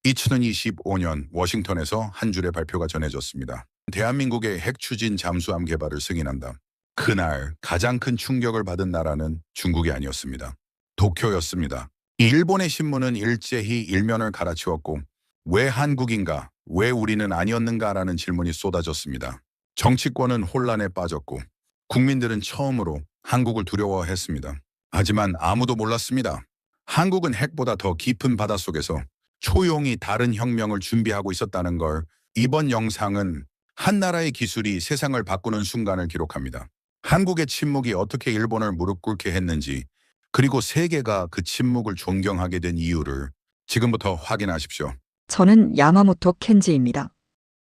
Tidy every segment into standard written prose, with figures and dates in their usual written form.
2025년 워싱턴에서 한 줄의 발표가 전해졌습니다. 대한민국의 핵 추진 잠수함 개발을 승인한다. 그날 가장 큰 충격을 받은 나라는 중국이 아니었습니다. 도쿄였습니다. 일본의 신문은 일제히 일면을 갈아치웠고 왜 한국인가, 왜 우리는 아니었는가라는 질문이 쏟아졌습니다. 정치권은 혼란에 빠졌고 국민들은 처음으로 한국을 두려워했습니다. 하지만 아무도 몰랐습니다. 한국은 핵보다 더 깊은 바닷속에서 조용히 다른 혁명을 준비하고 있었다는 걸. 이번 영상은 한 나라의 기술이 세상을 바꾸는 순간을 기록합니다. 한국의 침묵이 어떻게 일본을 무릎 꿇게 했는지, 그리고 세계가 그 침묵을 존경하게 된 이유를 지금부터 확인하십시오. 저는 야마모토 켄지입니다.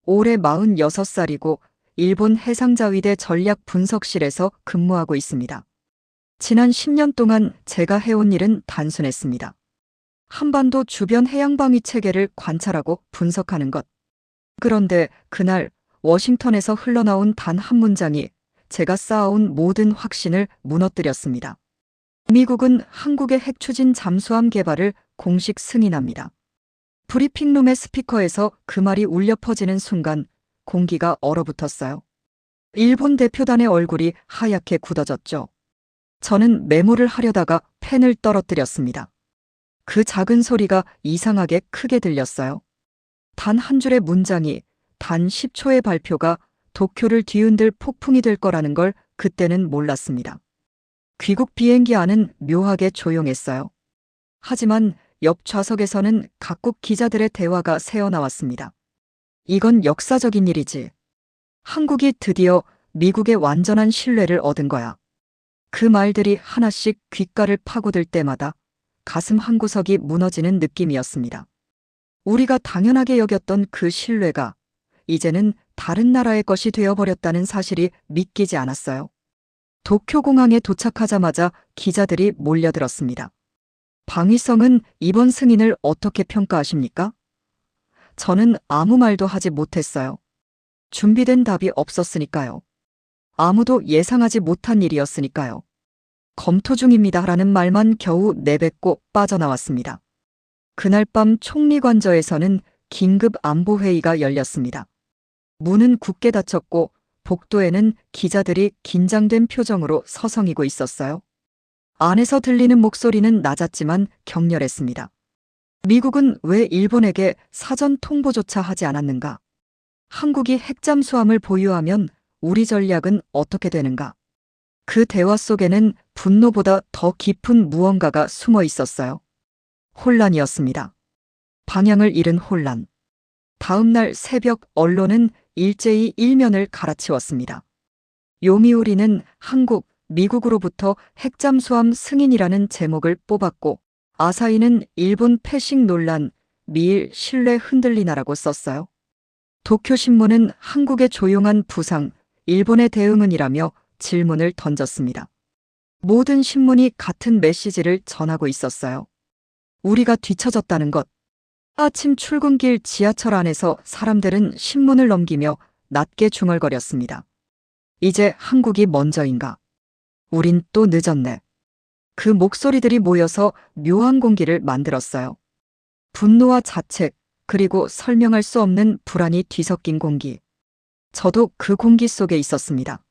올해 46살이고 일본 해상자위대 전략분석실에서 근무하고 있습니다. 지난 10년 동안 제가 해온 일은 단순했습니다. 한반도 주변 해양방위 체계를 관찰하고 분석하는 것. 그런데 그날 워싱턴에서 흘러나온 단 한 문장이 제가 쌓아온 모든 확신을 무너뜨렸습니다. 미국은 한국의 핵추진 잠수함 개발을 공식 승인합니다. 브리핑룸의 스피커에서 그 말이 울려 퍼지는 순간 공기가 얼어붙었어요. 일본 대표단의 얼굴이 하얗게 굳어졌죠. 저는 메모를 하려다가 펜을 떨어뜨렸습니다. 그 작은 소리가 이상하게 크게 들렸어요. 단 한 줄의 문장이, 단 10초의 발표가 도쿄를 뒤흔들 폭풍이 될 거라는 걸 그때는 몰랐습니다. 귀국 비행기 안은 묘하게 조용했어요. 하지만 옆 좌석에서는 각국 기자들의 대화가 새어나왔습니다. 이건 역사적인 일이지. 한국이 드디어 미국의 완전한 신뢰를 얻은 거야. 그 말들이 하나씩 귓가를 파고들 때마다 가슴 한구석이 무너지는 느낌이었습니다. 우리가 당연하게 여겼던 그 신뢰가 이제는 다른 나라의 것이 되어버렸다는 사실이 믿기지 않았어요. 도쿄공항에 도착하자마자 기자들이 몰려들었습니다. 방위성은 이번 승인을 어떻게 평가하십니까? 저는 아무 말도 하지 못했어요. 준비된 답이 없었으니까요. 아무도 예상하지 못한 일이었으니까요. 검토 중입니다라는 말만 겨우 내뱉고 빠져나왔습니다. 그날 밤 총리관저에서는 긴급 안보회의가 열렸습니다. 문은 굳게 닫혔고 복도에는 기자들이 긴장된 표정으로 서성이고 있었어요. 안에서 들리는 목소리는 낮았지만 격렬했습니다. 미국은 왜 일본에게 사전 통보조차 하지 않았는가? 한국이 핵잠수함을 보유하면 우리 전략은 어떻게 되는가? 그 대화 속에는 분노보다 더 깊은 무언가가 숨어 있었어요. 혼란이었습니다. 방향을 잃은 혼란. 다음 날 새벽 언론은 일제히 일면을 갈아치웠습니다. 요미우리는 한국, 미국으로부터 핵잠수함 승인이라는 제목을 뽑았고, 아사히는 일본 패싱 논란, 미일 신뢰 흔들리나라고 썼어요. 도쿄신문은 한국의 조용한 부상, 일본의 대응은이라며 질문을 던졌습니다. 모든 신문이 같은 메시지를 전하고 있었어요. 우리가 뒤처졌다는 것. 아침 출근길 지하철 안에서 사람들은 신문을 넘기며 낮게 중얼거렸습니다. 이제 한국이 먼저인가? 우린 또 늦었네. 그 목소리들이 모여서 묘한 공기를 만들었어요. 분노와 자책, 그리고 설명할 수 없는 불안이 뒤섞인 공기. 저도 그 공기 속에 있었습니다.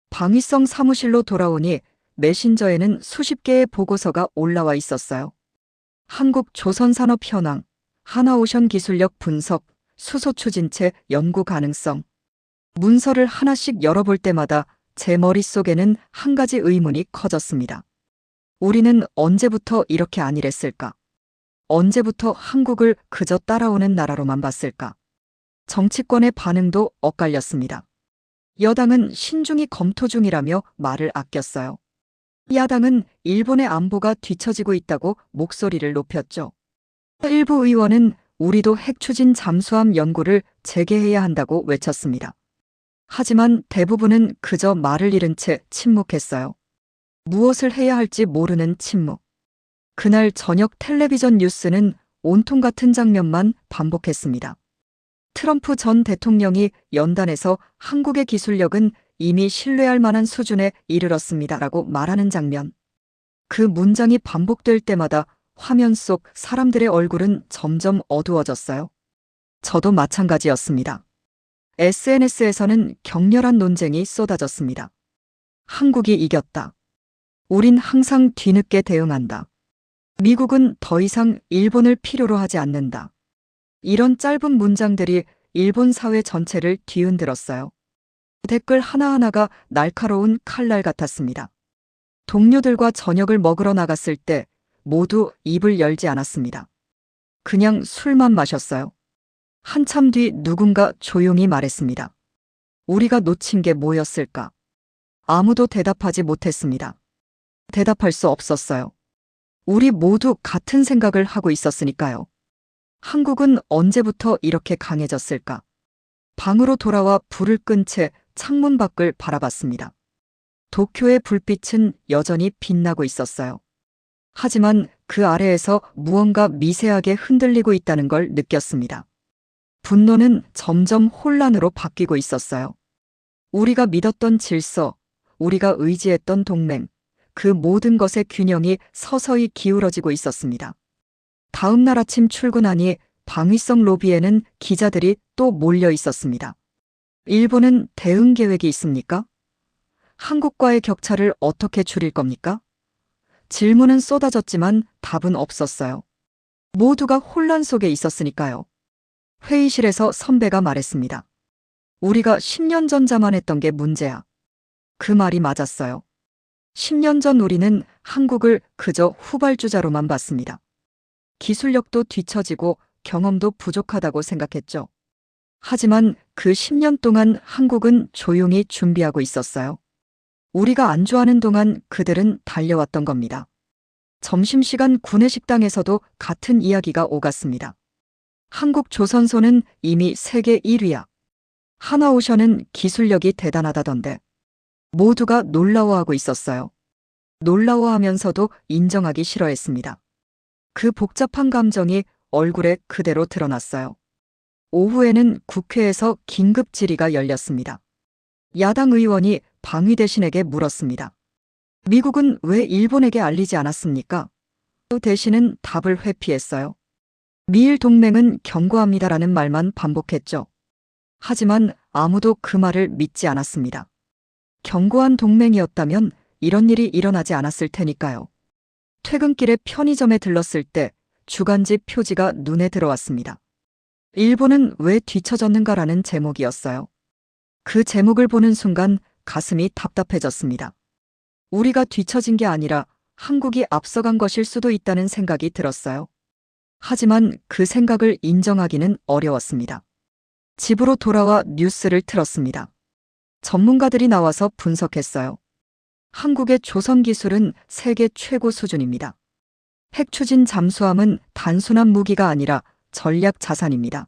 방위성 사무실로 돌아오니 메신저에는 수십 개의 보고서가 올라와 있었어요. 한국 조선산업 현황, 하나오션 기술력 분석, 수소 추진체 연구 가능성. 문서를 하나씩 열어볼 때마다 제 머릿속에는 한 가지 의문이 커졌습니다. 우리는 언제부터 이렇게 안일했을까? 언제부터 한국을 그저 따라오는 나라로만 봤을까? 정치권의 반응도 엇갈렸습니다. 여당은 신중히 검토 중이라며 말을 아꼈어요. 야당은 일본의 안보가 뒤처지고 있다고 목소리를 높였죠. 일부 의원은 우리도 핵추진 잠수함 연구를 재개해야 한다고 외쳤습니다. 하지만 대부분은 그저 말을 잃은 채 침묵했어요. 무엇을 해야 할지 모르는 침묵. 그날 저녁 텔레비전 뉴스는 온통 같은 장면만 반복했습니다. 트럼프 전 대통령이 연단에서 한국의 기술력은 이미 신뢰할 만한 수준에 이르렀습니다라고 말하는 장면. 그 문장이 반복될 때마다 화면 속 사람들의 얼굴은 점점 어두워졌어요. 저도 마찬가지였습니다. SNS에서는 격렬한 논쟁이 쏟아졌습니다. 한국이 이겼다. 우린 항상 뒤늦게 대응한다. 미국은 더 이상 일본을 필요로 하지 않는다. 이런 짧은 문장들이 일본 사회 전체를 뒤흔들었어요. 댓글 하나하나가 날카로운 칼날 같았습니다. 동료들과 저녁을 먹으러 나갔을 때 모두 입을 열지 않았습니다. 그냥 술만 마셨어요. 한참 뒤 누군가 조용히 말했습니다. 우리가 놓친 게 뭐였을까? 아무도 대답하지 못했습니다. 대답할 수 없었어요. 우리 모두 같은 생각을 하고 있었으니까요. 한국은 언제부터 이렇게 강해졌을까? 방으로 돌아와 불을 끈 채 창문 밖을 바라봤습니다. 도쿄의 불빛은 여전히 빛나고 있었어요. 하지만 그 아래에서 무언가 미세하게 흔들리고 있다는 걸 느꼈습니다. 분노는 점점 혼란으로 바뀌고 있었어요. 우리가 믿었던 질서, 우리가 의지했던 동맹, 그 모든 것의 균형이 서서히 기울어지고 있었습니다. 다음 날 아침 출근하니 방위성 로비에는 기자들이 또 몰려 있었습니다. 일본은 대응 계획이 있습니까? 한국과의 격차를 어떻게 줄일 겁니까? 질문은 쏟아졌지만 답은 없었어요. 모두가 혼란 속에 있었으니까요. 회의실에서 선배가 말했습니다. 우리가 10년 전 자만했던 게 문제야. 그 말이 맞았어요. 10년 전 우리는 한국을 그저 후발주자로만 봤습니다. 기술력도 뒤처지고 경험도 부족하다고 생각했죠. 하지만 그 10년 동안 한국은 조용히 준비하고 있었어요. 우리가 안주하는 동안 그들은 달려왔던 겁니다. 점심시간 구내식당에서도 같은 이야기가 오갔습니다. 한국 조선소는 이미 세계 1위야. 하나오션은 기술력이 대단하다던데. 모두가 놀라워하고 있었어요. 놀라워하면서도 인정하기 싫어했습니다. 그 복잡한 감정이 얼굴에 그대로 드러났어요. 오후에는 국회에서 긴급 질의가 열렸습니다. 야당 의원이 방위대신에게 물었습니다. 미국은 왜 일본에게 알리지 않았습니까? 또 대신은 답을 회피했어요. 미일 동맹은 경고합니다라는 말만 반복했죠. 하지만 아무도 그 말을 믿지 않았습니다. 견고한 동맹이었다면 이런 일이 일어나지 않았을 테니까요. 퇴근길에 편의점에 들렀을 때 주간지 표지가 눈에 들어왔습니다. 일본은 왜 뒤처졌는가라는 제목이었어요. 그 제목을 보는 순간 가슴이 답답해졌습니다. 우리가 뒤처진 게 아니라 한국이 앞서간 것일 수도 있다는 생각이 들었어요. 하지만 그 생각을 인정하기는 어려웠습니다. 집으로 돌아와 뉴스를 틀었습니다. 전문가들이 나와서 분석했어요. 한국의 조선 기술은 세계 최고 수준입니다. 핵추진 잠수함은 단순한 무기가 아니라 전략 자산입니다.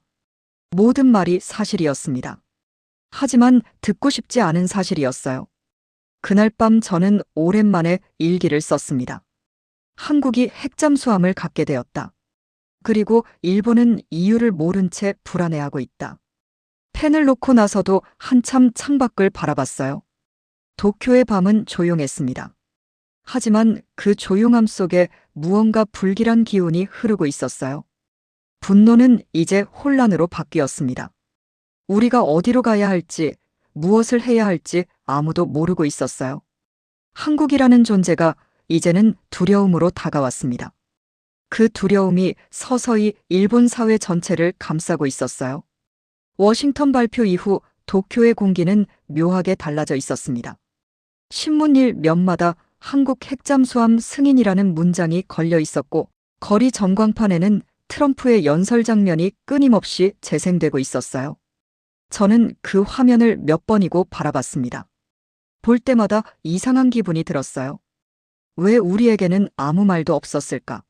모든 말이 사실이었습니다. 하지만 듣고 싶지 않은 사실이었어요. 그날 밤 저는 오랜만에 일기를 썼습니다. 한국이 핵잠수함을 갖게 되었다. 그리고 일본은 이유를 모른 채 불안해하고 있다. 펜을 놓고 나서도 한참 창밖을 바라봤어요. 도쿄의 밤은 조용했습니다. 하지만 그 조용함 속에 무언가 불길한 기운이 흐르고 있었어요. 분노는 이제 혼란으로 바뀌었습니다. 우리가 어디로 가야 할지, 무엇을 해야 할지 아무도 모르고 있었어요. 한국이라는 존재가 이제는 두려움으로 다가왔습니다. 그 두려움이 서서히 일본 사회 전체를 감싸고 있었어요. 워싱턴 발표 이후 도쿄의 공기는 묘하게 달라져 있었습니다. 신문일 몇마다 한국 핵잠수함 승인이라는 문장이 걸려 있었고 거리 전광판에는 트럼프의 연설 장면이 끊임없이 재생되고 있었어요. 저는 그 화면을 몇 번이고 바라봤습니다. 볼 때마다 이상한 기분이 들었어요. 왜 우리에게는 아무 말도 없었을까?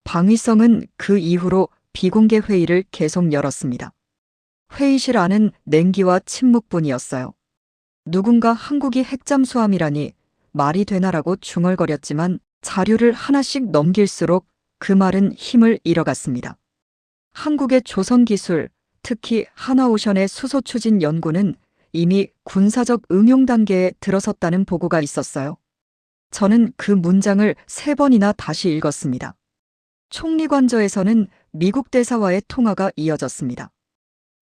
방위성은 그 이후로 비공개 회의를 계속 열었습니다. 회의실 안은 냉기와 침묵뿐이었어요. 누군가 한국이 핵잠수함이라니 말이 되나라고 중얼거렸지만 자료를 하나씩 넘길수록 그 말은 힘을 잃어갔습니다. 한국의 조선 기술, 특히 하나오션의 수소 추진 연구는 이미 군사적 응용 단계에 들어섰다는 보고가 있었어요. 저는 그 문장을 3번이나 다시 읽었습니다. 총리관저에서는 미국 대사와의 통화가 이어졌습니다.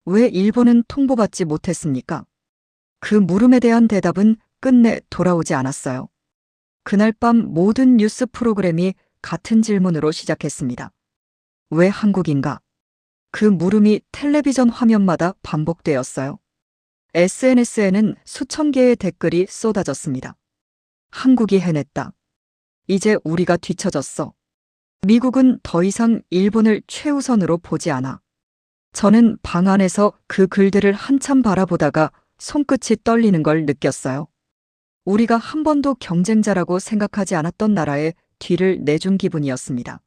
왜 일본은 통보받지 못했습니까? 그 물음에 대한 대답은 끝내 돌아오지 않았어요. 그날 밤 모든 뉴스 프로그램이 같은 질문으로 시작했습니다. 왜 한국인가? 그 물음이 텔레비전 화면마다 반복되었어요. SNS에는 수천 개의 댓글이 쏟아졌습니다. 한국이 해냈다. 이제 우리가 뒤처졌어. 미국은 더 이상 일본을 최우선으로 보지 않아. 저는 방 안에서 그 글들을 한참 바라보다가 손끝이 떨리는 걸 느꼈어요. 우리가 한 번도 경쟁자라고 생각하지 않았던 나라에 뒤를 내준 기분이었습니다.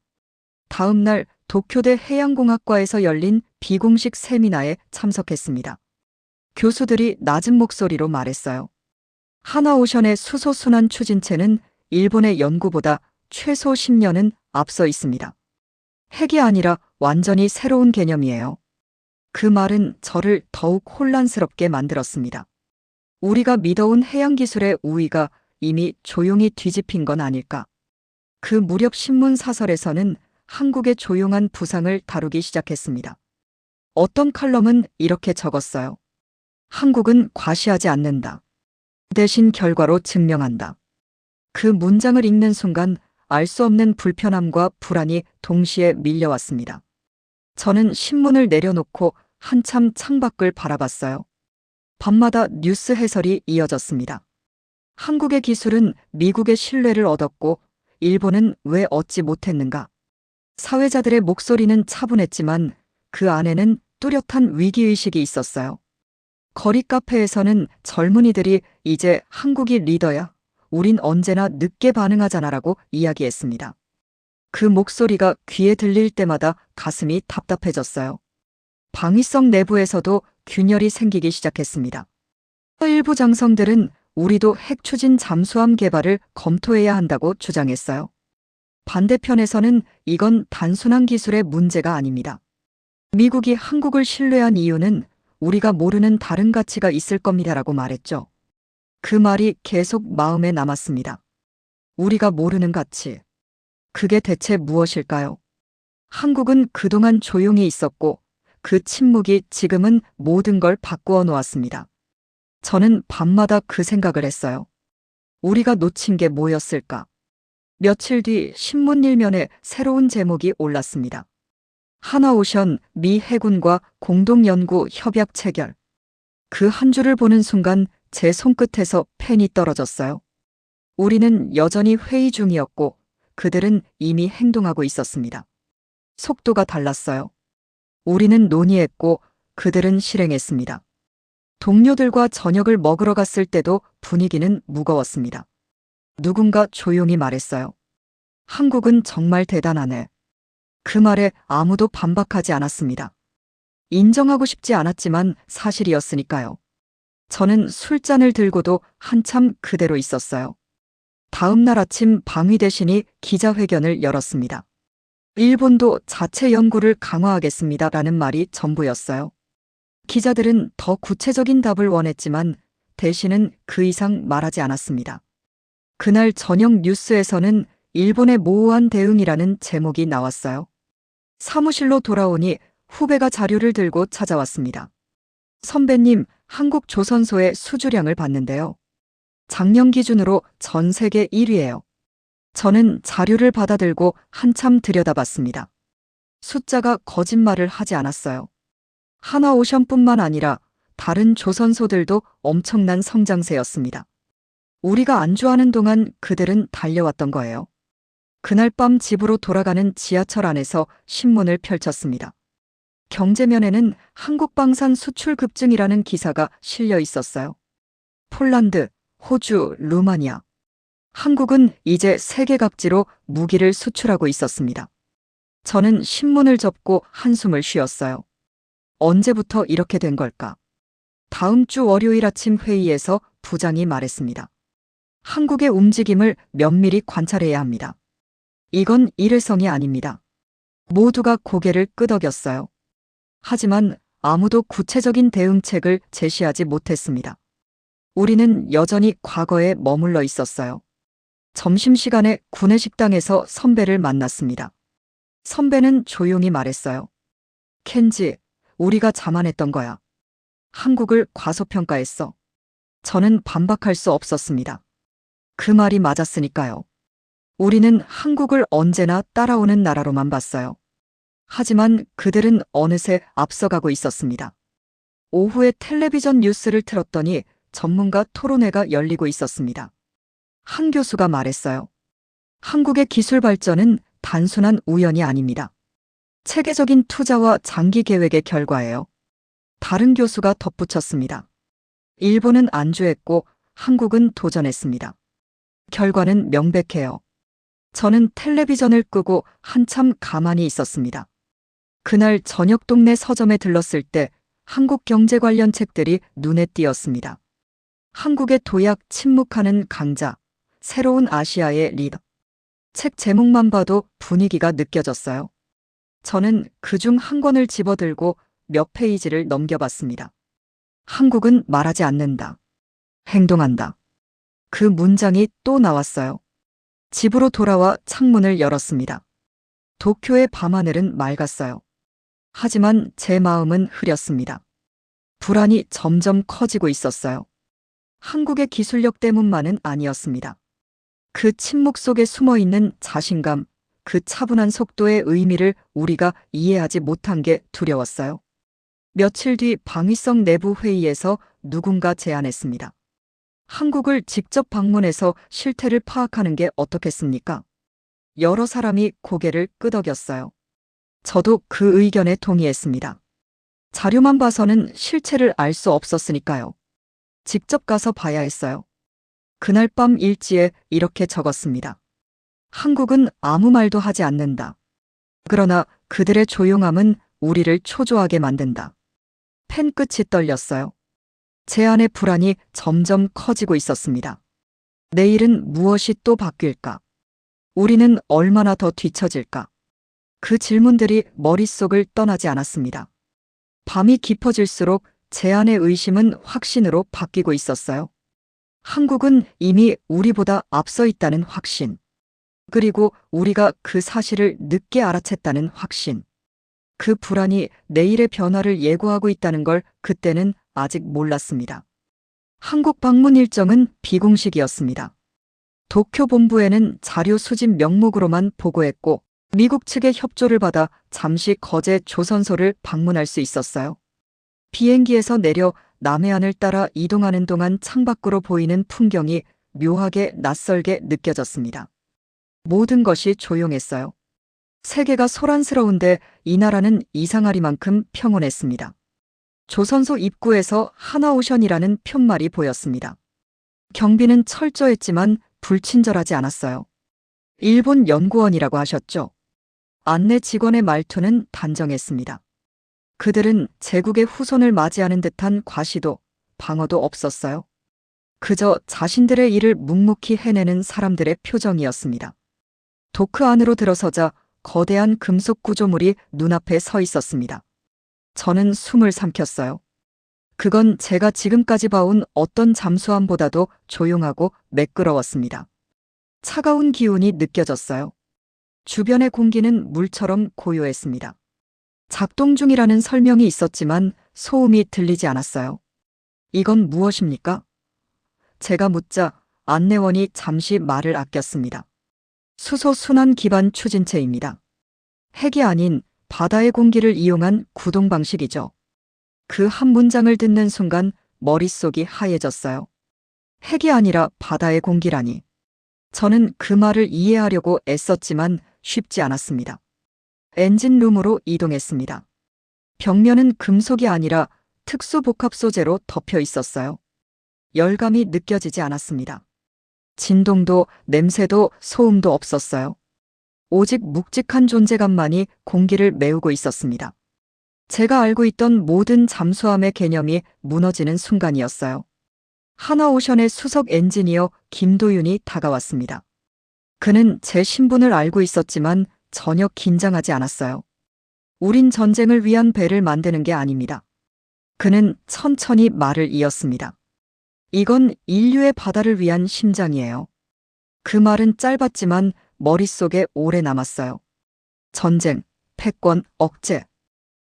다음 날 도쿄대 해양공학과에서 열린 비공식 세미나에 참석했습니다. 교수들이 낮은 목소리로 말했어요. 하나오션의 수소순환 추진체는 일본의 연구보다 최소 10년은 앞서 있습니다. 핵이 아니라 완전히 새로운 개념이에요. 그 말은 저를 더욱 혼란스럽게 만들었습니다. 우리가 믿어온 해양기술의 우위가 이미 조용히 뒤집힌 건 아닐까. 그 무렵 신문 사설에서는 한국의 조용한 부상을 다루기 시작했습니다. 어떤 칼럼은 이렇게 적었어요. 한국은 과시하지 않는다. 대신 결과로 증명한다. 그 문장을 읽는 순간 알 수 없는 불편함과 불안이 동시에 밀려왔습니다. 저는 신문을 내려놓고 한참 창밖을 바라봤어요. 밤마다 뉴스 해설이 이어졌습니다. 한국의 기술은 미국의 신뢰를 얻었고 일본은 왜 얻지 못했는가? 사회자들의 목소리는 차분했지만 그 안에는 뚜렷한 위기의식이 있었어요. 거리 카페에서는 젊은이들이 이제 한국이 리더야. 우린 언제나 늦게 반응하잖아라고 이야기했습니다. 그 목소리가 귀에 들릴 때마다 가슴이 답답해졌어요. 방위성 내부에서도 균열이 생기기 시작했습니다. 일부 장성들은 우리도 핵 추진 잠수함 개발을 검토해야 한다고 주장했어요. 반대편에서는 이건 단순한 기술의 문제가 아닙니다. 미국이 한국을 신뢰한 이유는 우리가 모르는 다른 가치가 있을 겁니다라고 말했죠. 그 말이 계속 마음에 남았습니다. 우리가 모르는 가치. 그게 대체 무엇일까요? 한국은 그동안 조용히 있었고 그 침묵이 지금은 모든 걸 바꾸어 놓았습니다. 저는 밤마다 그 생각을 했어요. 우리가 놓친 게 뭐였을까? 며칠 뒤 신문 일면에 새로운 제목이 올랐습니다. 하나오션 미 해군과 공동연구 협약 체결. 그 한 줄을 보는 순간 제 손끝에서 펜이 떨어졌어요. 우리는 여전히 회의 중이었고 그들은 이미 행동하고 있었습니다. 속도가 달랐어요. 우리는 논의했고 그들은 실행했습니다. 동료들과 저녁을 먹으러 갔을 때도 분위기는 무거웠습니다. 누군가 조용히 말했어요. 한국은 정말 대단하네. 그 말에 아무도 반박하지 않았습니다. 인정하고 싶지 않았지만 사실이었으니까요. 저는 술잔을 들고도 한참 그대로 있었어요. 다음 날 아침 방위대신이 기자회견을 열었습니다. 일본도 자체 연구를 강화하겠습니다라는 말이 전부였어요. 기자들은 더 구체적인 답을 원했지만 대신은 그 이상 말하지 않았습니다. 그날 저녁 뉴스에서는 일본의 모호한 대응이라는 제목이 나왔어요. 사무실로 돌아오니 후배가 자료를 들고 찾아왔습니다. 선배님, 한국 조선소의 수주량을 봤는데요. 작년 기준으로 전 세계 1위예요. 저는 자료를 받아들고 한참 들여다봤습니다. 숫자가 거짓말을 하지 않았어요. 하나오션뿐만 아니라 다른 조선소들도 엄청난 성장세였습니다. 우리가 안주하는 동안 그들은 달려왔던 거예요. 그날 밤 집으로 돌아가는 지하철 안에서 신문을 펼쳤습니다. 경제면에는 한국방산 수출 급증이라는 기사가 실려 있었어요. 폴란드, 호주, 루마니아. 한국은 이제 세계 각지로 무기를 수출하고 있었습니다. 저는 신문을 접고 한숨을 쉬었어요. 언제부터 이렇게 된 걸까? 다음 주 월요일 아침 회의에서 부장이 말했습니다. 한국의 움직임을 면밀히 관찰해야 합니다. 이건 일회성이 아닙니다. 모두가 고개를 끄덕였어요. 하지만 아무도 구체적인 대응책을 제시하지 못했습니다. 우리는 여전히 과거에 머물러 있었어요. 점심시간에 구내식당에서 선배를 만났습니다. 선배는 조용히 말했어요. 켄지, 우리가 자만했던 거야. 한국을 과소평가했어. 저는 반박할 수 없었습니다. 그 말이 맞았으니까요. 우리는 한국을 언제나 따라오는 나라로만 봤어요. 하지만 그들은 어느새 앞서가고 있었습니다. 오후에 텔레비전 뉴스를 틀었더니 전문가 토론회가 열리고 있었습니다. 한 교수가 말했어요. 한국의 기술 발전은 단순한 우연이 아닙니다. 체계적인 투자와 장기 계획의 결과예요. 다른 교수가 덧붙였습니다. 일본은 안주했고 한국은 도전했습니다. 결과는 명백해요. 저는 텔레비전을 끄고 한참 가만히 있었습니다. 그날 저녁 동네 서점에 들렀을 때 한국 경제 관련 책들이 눈에 띄었습니다. 한국의 도약 침묵하는 강자, 새로운 아시아의 리더. 책 제목만 봐도 분위기가 느껴졌어요. 저는 그중 한 권을 집어들고 몇 페이지를 넘겨봤습니다. 한국은 말하지 않는다. 행동한다. 그 문장이 또 나왔어요. 집으로 돌아와 창문을 열었습니다. 도쿄의 밤하늘은 맑았어요. 하지만 제 마음은 흐렸습니다. 불안이 점점 커지고 있었어요. 한국의 기술력 때문만은 아니었습니다. 그 침묵 속에 숨어있는 자신감, 그 차분한 속도의 의미를 우리가 이해하지 못한 게 두려웠어요. 며칠 뒤 방위성 내부 회의에서 누군가 제안했습니다. 한국을 직접 방문해서 실태를 파악하는 게 어떻겠습니까? 여러 사람이 고개를 끄덕였어요. 저도 그 의견에 동의했습니다. 자료만 봐서는 실체를 알 수 없었으니까요. 직접 가서 봐야 했어요. 그날 밤 일지에 이렇게 적었습니다. 한국은 아무 말도 하지 않는다. 그러나 그들의 조용함은 우리를 초조하게 만든다. 펜 끝이 떨렸어요. 제 안의 불안이 점점 커지고 있었습니다. 내일은 무엇이 또 바뀔까? 우리는 얼마나 더 뒤처질까? 그 질문들이 머릿속을 떠나지 않았습니다. 밤이 깊어질수록 제 안의 의심은 확신으로 바뀌고 있었어요. 한국은 이미 우리보다 앞서 있다는 확신. 그리고 우리가 그 사실을 늦게 알아챘다는 확신. 그 불안이 내일의 변화를 예고하고 있다는 걸 그때는 아직 몰랐습니다. 한국 방문 일정은 비공식이었습니다. 도쿄 본부에는 자료 수집 명목으로만 보고했고 미국 측의 협조를 받아 잠시 거제 조선소를 방문할 수 있었어요. 비행기에서 내려 남해안을 따라 이동하는 동안 창밖으로 보이는 풍경이 묘하게 낯설게 느껴졌습니다. 모든 것이 조용했어요. 세계가 소란스러운데 이 나라는 이상하리만큼 평온했습니다. 조선소 입구에서 하나오션이라는 푯말이 보였습니다. 경비는 철저했지만 불친절하지 않았어요. 일본 연구원이라고 하셨죠. 안내 직원의 말투는 단정했습니다. 그들은 제국의 후손을 맞이하는 듯한 과시도, 방어도 없었어요. 그저 자신들의 일을 묵묵히 해내는 사람들의 표정이었습니다. 도크 안으로 들어서자 거대한 금속 구조물이 눈앞에 서 있었습니다. 저는 숨을 삼켰어요. 그건 제가 지금까지 봐온 어떤 잠수함보다도 조용하고 매끄러웠습니다. 차가운 기운이 느껴졌어요. 주변의 공기는 물처럼 고요했습니다. 작동 중이라는 설명이 있었지만 소음이 들리지 않았어요. 이건 무엇입니까? 제가 묻자 안내원이 잠시 말을 아꼈습니다. 수소 순환 기반 추진체입니다. 핵이 아닌 바다의 공기를 이용한 구동 방식이죠. 그 한 문장을 듣는 순간 머릿속이 하얘졌어요. 핵이 아니라 바다의 공기라니. 저는 그 말을 이해하려고 애썼지만 쉽지 않았습니다. 엔진룸으로 이동했습니다. 벽면은 금속이 아니라 특수 복합 소재로 덮여 있었어요. 열감이 느껴지지 않았습니다. 진동도 냄새도 소음도 없었어요. 오직 묵직한 존재감만이 공기를 메우고 있었습니다. 제가 알고 있던 모든 잠수함의 개념이 무너지는 순간이었어요. 하나오션의 수석 엔지니어 김도윤이 다가왔습니다. 그는 제 신분을 알고 있었지만 전혀 긴장하지 않았어요. 우린 전쟁을 위한 배를 만드는 게 아닙니다. 그는 천천히 말을 이었습니다. 이건 인류의 바다를 위한 심장이에요. 그 말은 짧았지만 머릿속에 오래 남았어요. 전쟁, 패권, 억제.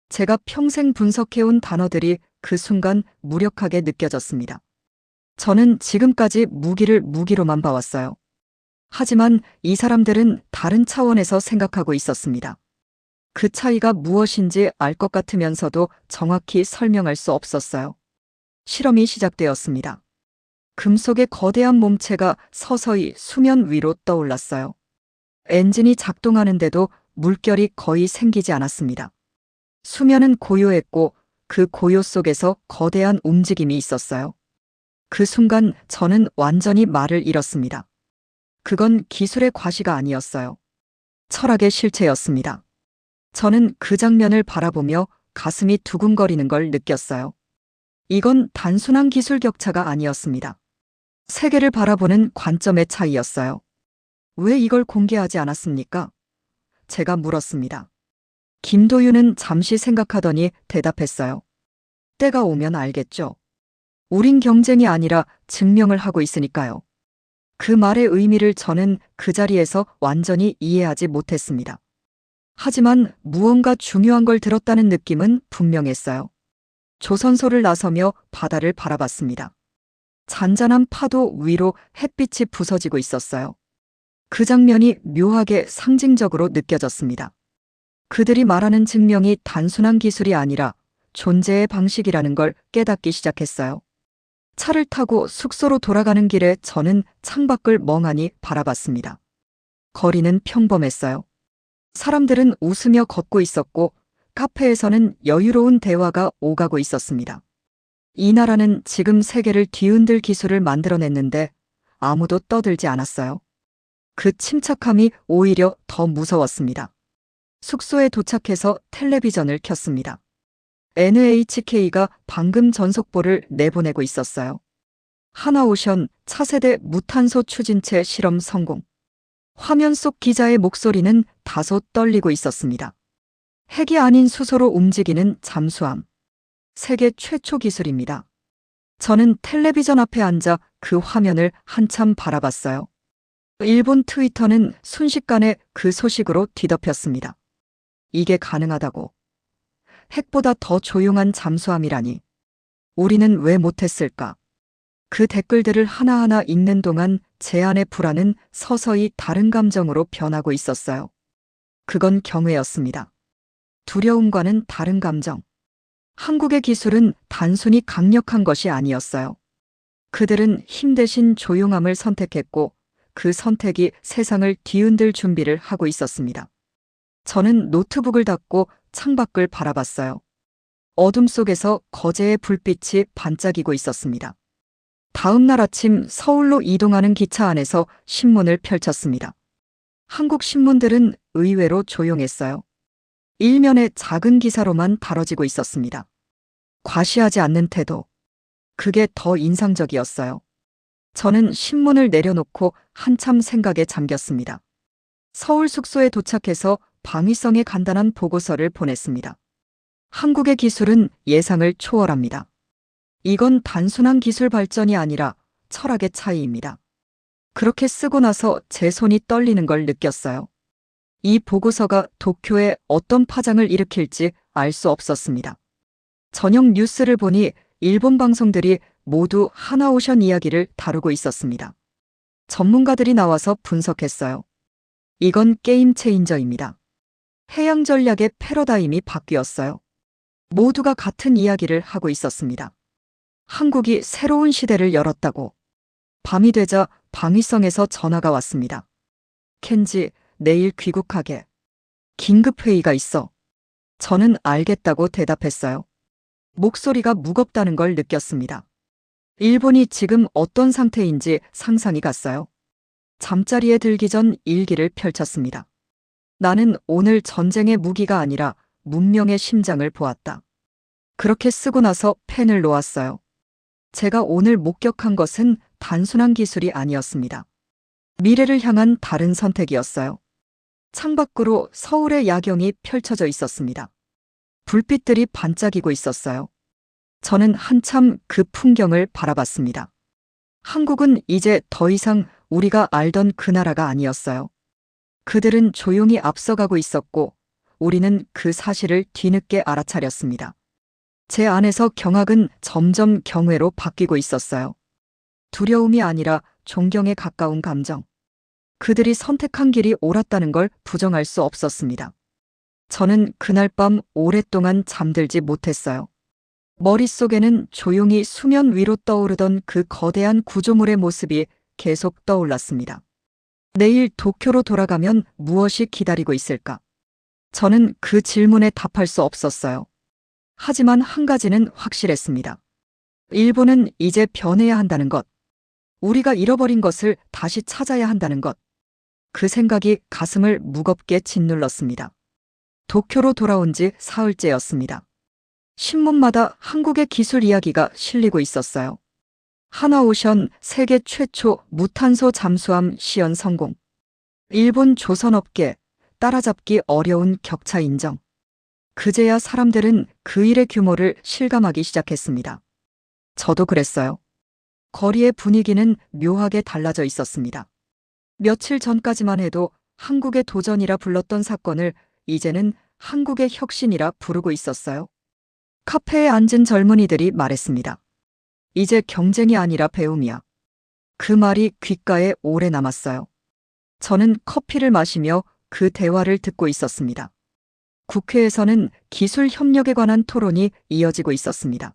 제가 평생 분석해온 단어들이 그 순간 무력하게 느껴졌습니다. 저는 지금까지 무기를 무기로만 봐왔어요. 하지만 이 사람들은 다른 차원에서 생각하고 있었습니다. 그 차이가 무엇인지 알 것 같으면서도 정확히 설명할 수 없었어요. 실험이 시작되었습니다. 금속의 거대한 몸체가 서서히 수면 위로 떠올랐어요. 엔진이 작동하는데도 물결이 거의 생기지 않았습니다. 수면은 고요했고 그 고요 속에서 거대한 움직임이 있었어요. 그 순간 저는 완전히 말을 잃었습니다. 그건 기술의 과시가 아니었어요. 철학의 실체였습니다. 저는 그 장면을 바라보며 가슴이 두근거리는 걸 느꼈어요. 이건 단순한 기술 격차가 아니었습니다. 세계를 바라보는 관점의 차이였어요. 왜 이걸 공개하지 않았습니까? 제가 물었습니다. 김도윤은 잠시 생각하더니 대답했어요. 때가 오면 알겠죠. 우린 경쟁이 아니라 증명을 하고 있으니까요. 그 말의 의미를 저는 그 자리에서 완전히 이해하지 못했습니다. 하지만 무언가 중요한 걸 들었다는 느낌은 분명했어요. 조선소를 나서며 바다를 바라봤습니다. 잔잔한 파도 위로 햇빛이 부서지고 있었어요. 그 장면이 묘하게 상징적으로 느껴졌습니다. 그들이 말하는 증명이 단순한 기술이 아니라 존재의 방식이라는 걸 깨닫기 시작했어요. 차를 타고 숙소로 돌아가는 길에 저는 창밖을 멍하니 바라봤습니다. 거리는 평범했어요. 사람들은 웃으며 걷고 있었고 카페에서는 여유로운 대화가 오가고 있었습니다. 이 나라는 지금 세계를 뒤흔들 기술을 만들어냈는데 아무도 떠들지 않았어요. 그 침착함이 오히려 더 무서웠습니다. 숙소에 도착해서 텔레비전을 켰습니다. NHK가 방금 전속보를 내보내고 있었어요. 하나오션 차세대 무탄소 추진체 실험 성공. 화면 속 기자의 목소리는 다소 떨리고 있었습니다. 핵이 아닌 수소로 움직이는 잠수함. 세계 최초 기술입니다. 저는 텔레비전 앞에 앉아 그 화면을 한참 바라봤어요. 일본 트위터는 순식간에 그 소식으로 뒤덮였습니다. 이게 가능하다고. 핵보다 더 조용한 잠수함이라니. 우리는 왜 못했을까? 그 댓글들을 하나하나 읽는 동안 제 안의 불안은 서서히 다른 감정으로 변하고 있었어요. 그건 경외였습니다. 두려움과는 다른 감정. 한국의 기술은 단순히 강력한 것이 아니었어요. 그들은 힘 대신 조용함을 선택했고 그 선택이 세상을 뒤흔들 준비를 하고 있었습니다. 저는 노트북을 닫고 창밖을 바라봤어요. 어둠 속에서 거제의 불빛이 반짝이고 있었습니다. 다음 날 아침 서울로 이동하는 기차 안에서 신문을 펼쳤습니다. 한국 신문들은 의외로 조용했어요. 일면의 작은 기사로만 다뤄지고 있었습니다. 과시하지 않는 태도. 그게 더 인상적이었어요. 저는 신문을 내려놓고 한참 생각에 잠겼습니다. 서울 숙소에 도착해서 방위성의 간단한 보고서를 보냈습니다. 한국의 기술은 예상을 초월합니다. 이건 단순한 기술 발전이 아니라 철학의 차이입니다. 그렇게 쓰고 나서 제 손이 떨리는 걸 느꼈어요. 이 보고서가 도쿄에 어떤 파장을 일으킬지 알 수 없었습니다. 저녁 뉴스를 보니 일본 방송들이 모두 하나오션 이야기를 다루고 있었습니다. 전문가들이 나와서 분석했어요. 이건 게임 체인저입니다. 해양 전략의 패러다임이 바뀌었어요. 모두가 같은 이야기를 하고 있었습니다. 한국이 새로운 시대를 열었다고. 밤이 되자 방위성에서 전화가 왔습니다. 켄지, 내일 귀국하게. 긴급회의가 있어. 저는 알겠다고 대답했어요. 목소리가 무겁다는 걸 느꼈습니다. 일본이 지금 어떤 상태인지 상상이 갔어요. 잠자리에 들기 전 일기를 펼쳤습니다. 나는 오늘 전쟁의 무기가 아니라 문명의 심장을 보았다. 그렇게 쓰고 나서 펜을 놓았어요. 제가 오늘 목격한 것은 단순한 기술이 아니었습니다. 미래를 향한 다른 선택이었어요. 창밖으로 서울의 야경이 펼쳐져 있었습니다. 불빛들이 반짝이고 있었어요. 저는 한참 그 풍경을 바라봤습니다. 한국은 이제 더 이상 우리가 알던 그 나라가 아니었어요. 그들은 조용히 앞서가고 있었고 우리는 그 사실을 뒤늦게 알아차렸습니다. 제 안에서 경악은 점점 경외로 바뀌고 있었어요. 두려움이 아니라 존경에 가까운 감정. 그들이 선택한 길이 옳았다는 걸 부정할 수 없었습니다. 저는 그날 밤 오랫동안 잠들지 못했어요. 머릿속에는 조용히 수면 위로 떠오르던 그 거대한 구조물의 모습이 계속 떠올랐습니다. 내일 도쿄로 돌아가면 무엇이 기다리고 있을까? 저는 그 질문에 답할 수 없었어요. 하지만 한 가지는 확실했습니다. 일본은 이제 변해야 한다는 것. 우리가 잃어버린 것을 다시 찾아야 한다는 것. 그 생각이 가슴을 무겁게 짓눌렀습니다. 도쿄로 돌아온 지 사흘째였습니다. 신문마다 한국의 기술 이야기가 실리고 있었어요. 하나오션 세계 최초 무탄소 잠수함 시연 성공. 일본 조선업계 따라잡기 어려운 격차 인정. 그제야 사람들은 그 일의 규모를 실감하기 시작했습니다. 저도 그랬어요. 거리의 분위기는 묘하게 달라져 있었습니다. 며칠 전까지만 해도 한국의 도전이라 불렀던 사건을 이제는 한국의 혁신이라 부르고 있었어요. 카페에 앉은 젊은이들이 말했습니다. 이제 경쟁이 아니라 배움이야. 그 말이 귓가에 오래 남았어요. 저는 커피를 마시며 그 대화를 듣고 있었습니다. 국회에서는 기술 협력에 관한 토론이 이어지고 있었습니다.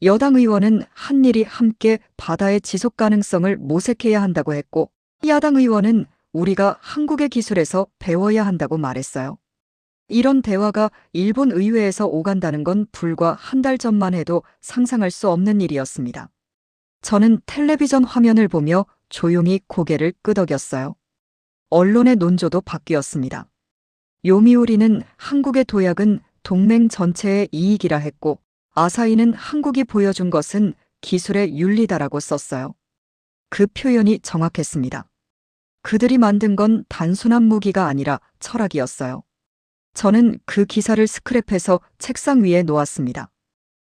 여당 의원은 한일이 함께 바다의 지속 가능성을 모색해야 한다고 했고, 야당 의원은 우리가 한국의 기술에서 배워야 한다고 말했어요. 이런 대화가 일본 의회에서 오간다는 건 불과 한 달 전만 해도 상상할 수 없는 일이었습니다. 저는 텔레비전 화면을 보며 조용히 고개를 끄덕였어요. 언론의 논조도 바뀌었습니다. 요미우리는 한국의 도약은 동맹 전체의 이익이라 했고, 아사히는 한국이 보여준 것은 기술의 윤리다라고 썼어요. 그 표현이 정확했습니다. 그들이 만든 건 단순한 무기가 아니라 철학이었어요. 저는 그 기사를 스크랩해서 책상 위에 놓았습니다.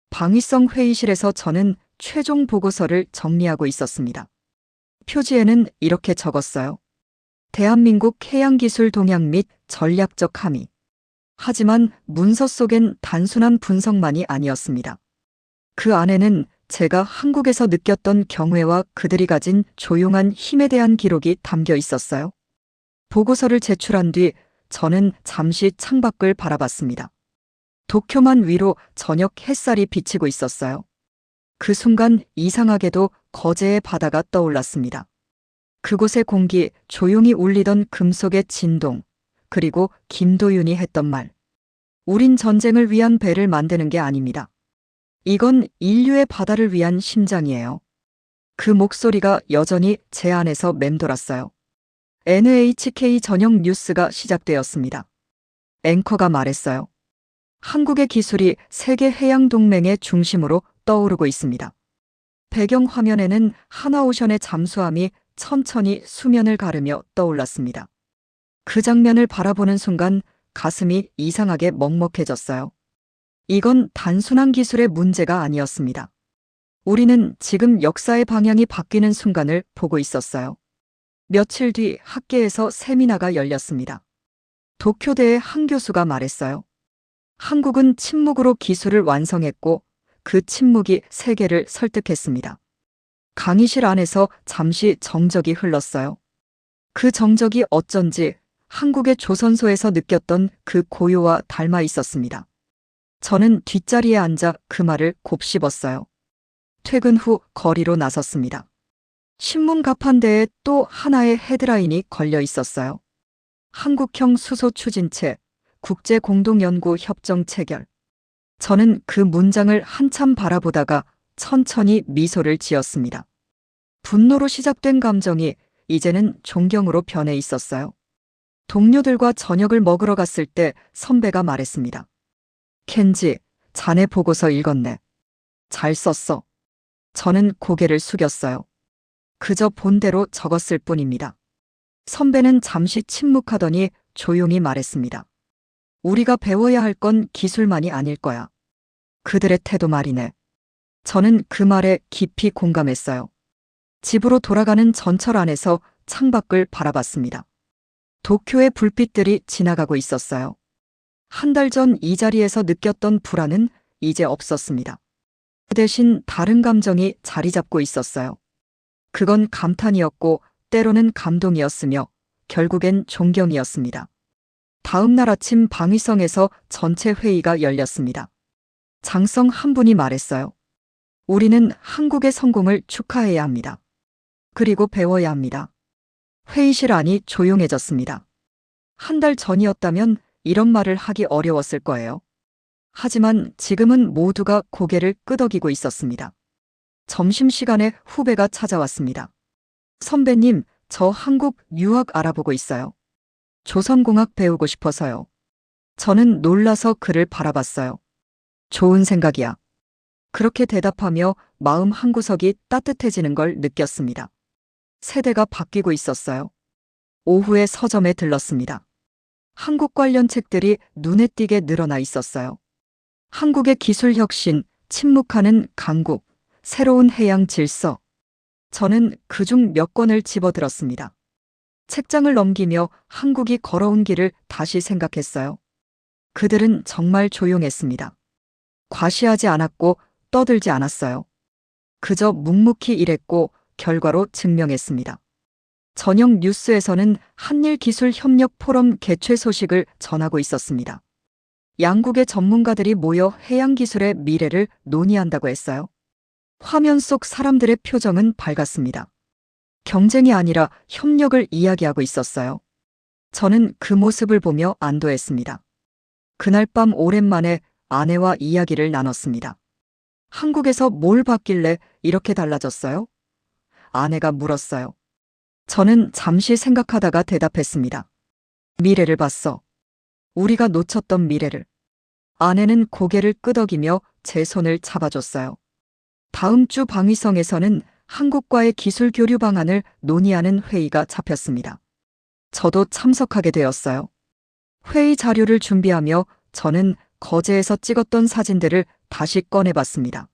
방위성 회의실에서 저는 최종 보고서를 정리하고 있었습니다. 표지에는 이렇게 적었어요. 대한민국 해양기술 동향 및 전략적 함의. 하지만 문서 속엔 단순한 분석만이 아니었습니다. 그 안에는 제가 한국에서 느꼈던 경외와 그들이 가진 조용한 힘에 대한 기록이 담겨 있었어요. 보고서를 제출한 뒤 저는 잠시 창밖을 바라봤습니다. 도쿄만 위로 저녁 햇살이 비치고 있었어요. 그 순간 이상하게도 거제의 바다가 떠올랐습니다. 그곳의 공기, 조용히 울리던 금속의 진동, 그리고 김도윤이 했던 말. 우린 전쟁을 위한 배를 만드는 게 아닙니다. 이건 인류의 바다를 위한 심장이에요. 그 목소리가 여전히 제 안에서 맴돌았어요. NHK 저녁 뉴스가 시작되었습니다. 앵커가 말했어요. 한국의 기술이 세계 해양 동맹의 중심으로 떠오르고 있습니다. 배경 화면에는 하나오션의 잠수함이 천천히 수면을 가르며 떠올랐습니다. 그 장면을 바라보는 순간 가슴이 이상하게 먹먹해졌어요. 이건 단순한 기술의 문제가 아니었습니다. 우리는 지금 역사의 방향이 바뀌는 순간을 보고 있었어요. 며칠 뒤 학계에서 세미나가 열렸습니다. 도쿄대의 한 교수가 말했어요. 한국은 침묵으로 기술을 완성했고 그 침묵이 세계를 설득했습니다. 강의실 안에서 잠시 정적이 흘렀어요. 그 정적이 어쩐지 한국의 조선소에서 느꼈던 그 고요와 닮아 있었습니다. 저는 뒷자리에 앉아 그 말을 곱씹었어요. 퇴근 후 거리로 나섰습니다. 신문 가판대에 또 하나의 헤드라인이 걸려 있었어요. 한국형 수소 추진체, 국제공동연구 협정 체결. 저는 그 문장을 한참 바라보다가 천천히 미소를 지었습니다. 분노로 시작된 감정이 이제는 존경으로 변해 있었어요. 동료들과 저녁을 먹으러 갔을 때 선배가 말했습니다. 켄지, 자네 보고서 읽었네. 잘 썼어. 저는 고개를 숙였어요. 그저 본대로 적었을 뿐입니다. 선배는 잠시 침묵하더니 조용히 말했습니다. 우리가 배워야 할 건 기술만이 아닐 거야. 그들의 태도 말이네. 저는 그 말에 깊이 공감했어요. 집으로 돌아가는 전철 안에서 창밖을 바라봤습니다. 도쿄의 불빛들이 지나가고 있었어요. 한 달 전 이 자리에서 느꼈던 불안은 이제 없었습니다. 그 대신 다른 감정이 자리 잡고 있었어요. 그건 감탄이었고 때로는 감동이었으며 결국엔 존경이었습니다. 다음 날 아침 방위성에서 전체 회의가 열렸습니다. 장성 한 분이 말했어요. 우리는 한국의 성공을 축하해야 합니다. 그리고 배워야 합니다. 회의실 안이 조용해졌습니다. 한 달 전이었다면 이런 말을 하기 어려웠을 거예요. 하지만 지금은 모두가 고개를 끄덕이고 있었습니다. 점심시간에 후배가 찾아왔습니다. 선배님, 저 한국 유학 알아보고 있어요. 조선공학 배우고 싶어서요. 저는 놀라서 그를 바라봤어요. 좋은 생각이야. 그렇게 대답하며 마음 한구석이 따뜻해지는 걸 느꼈습니다. 세대가 바뀌고 있었어요. 오후에 서점에 들렀습니다. 한국 관련 책들이 눈에 띄게 늘어나 있었어요. 한국의 기술 혁신, 침묵하는 강국, 새로운 해양 질서. 저는 그중 몇 권을 집어들었습니다. 책장을 넘기며 한국이 걸어온 길을 다시 생각했어요. 그들은 정말 조용했습니다. 과시하지 않았고 떠들지 않았어요. 그저 묵묵히 일했고 결과로 증명했습니다. 저녁 뉴스에서는 한일기술협력 포럼 개최 소식을 전하고 있었습니다. 양국의 전문가들이 모여 해양기술의 미래를 논의한다고 했어요. 화면 속 사람들의 표정은 밝았습니다. 경쟁이 아니라 협력을 이야기하고 있었어요. 저는 그 모습을 보며 안도했습니다. 그날 밤 오랜만에 아내와 이야기를 나눴습니다. 한국에서 뭘 봤길래 이렇게 달라졌어요? 아내가 물었어요. 저는 잠시 생각하다가 대답했습니다. 미래를 봤어. 우리가 놓쳤던 미래를. 아내는 고개를 끄덕이며 제 손을 잡아줬어요. 다음 주 방위성에서는 한국과의 기술 교류 방안을 논의하는 회의가 잡혔습니다. 저도 참석하게 되었어요. 회의 자료를 준비하며 저는 거제에서 찍었던 사진들을 다시 꺼내봤습니다.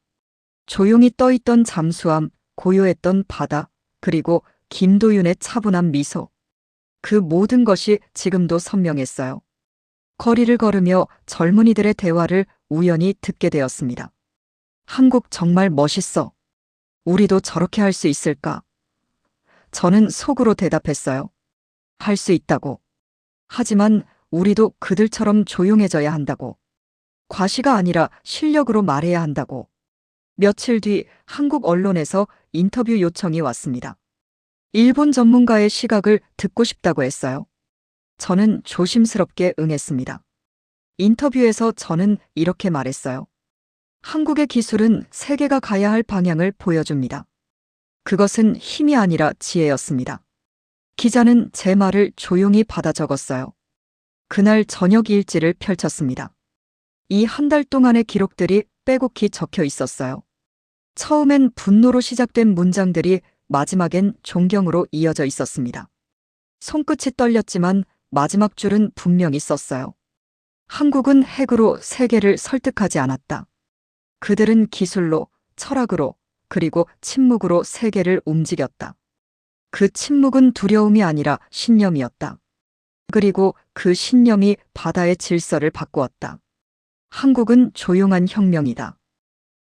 조용히 떠있던 잠수함, 고요했던 바다, 그리고 김도윤의 차분한 미소. 그 모든 것이 지금도 선명했어요. 거리를 걸으며 젊은이들의 대화를 우연히 듣게 되었습니다. 한국 정말 멋있어. 우리도 저렇게 할 수 있을까? 저는 속으로 대답했어요. 할 수 있다고. 하지만 우리도 그들처럼 조용해져야 한다고. 과시가 아니라 실력으로 말해야 한다고. 며칠 뒤 한국 언론에서 인터뷰 요청이 왔습니다. 일본 전문가의 시각을 듣고 싶다고 했어요. 저는 조심스럽게 응했습니다. 인터뷰에서 저는 이렇게 말했어요. 한국의 기술은 세계가 가야 할 방향을 보여줍니다. 그것은 힘이 아니라 지혜였습니다. 기자는 제 말을 조용히 받아 적었어요. 그날 저녁 일지를 펼쳤습니다. 이 한 달 동안의 기록들이 빼곡히 적혀 있었어요. 처음엔 분노로 시작된 문장들이 마지막엔 존경으로 이어져 있었습니다. 손끝이 떨렸지만 마지막 줄은 분명히 썼어요. 한국은 핵으로 세계를 설득하지 않았다. 그들은 기술로, 철학으로, 그리고 침묵으로 세계를 움직였다. 그 침묵은 두려움이 아니라 신념이었다. 그리고 그 신념이 바다의 질서를 바꾸었다. 한국은 조용한 혁명이다.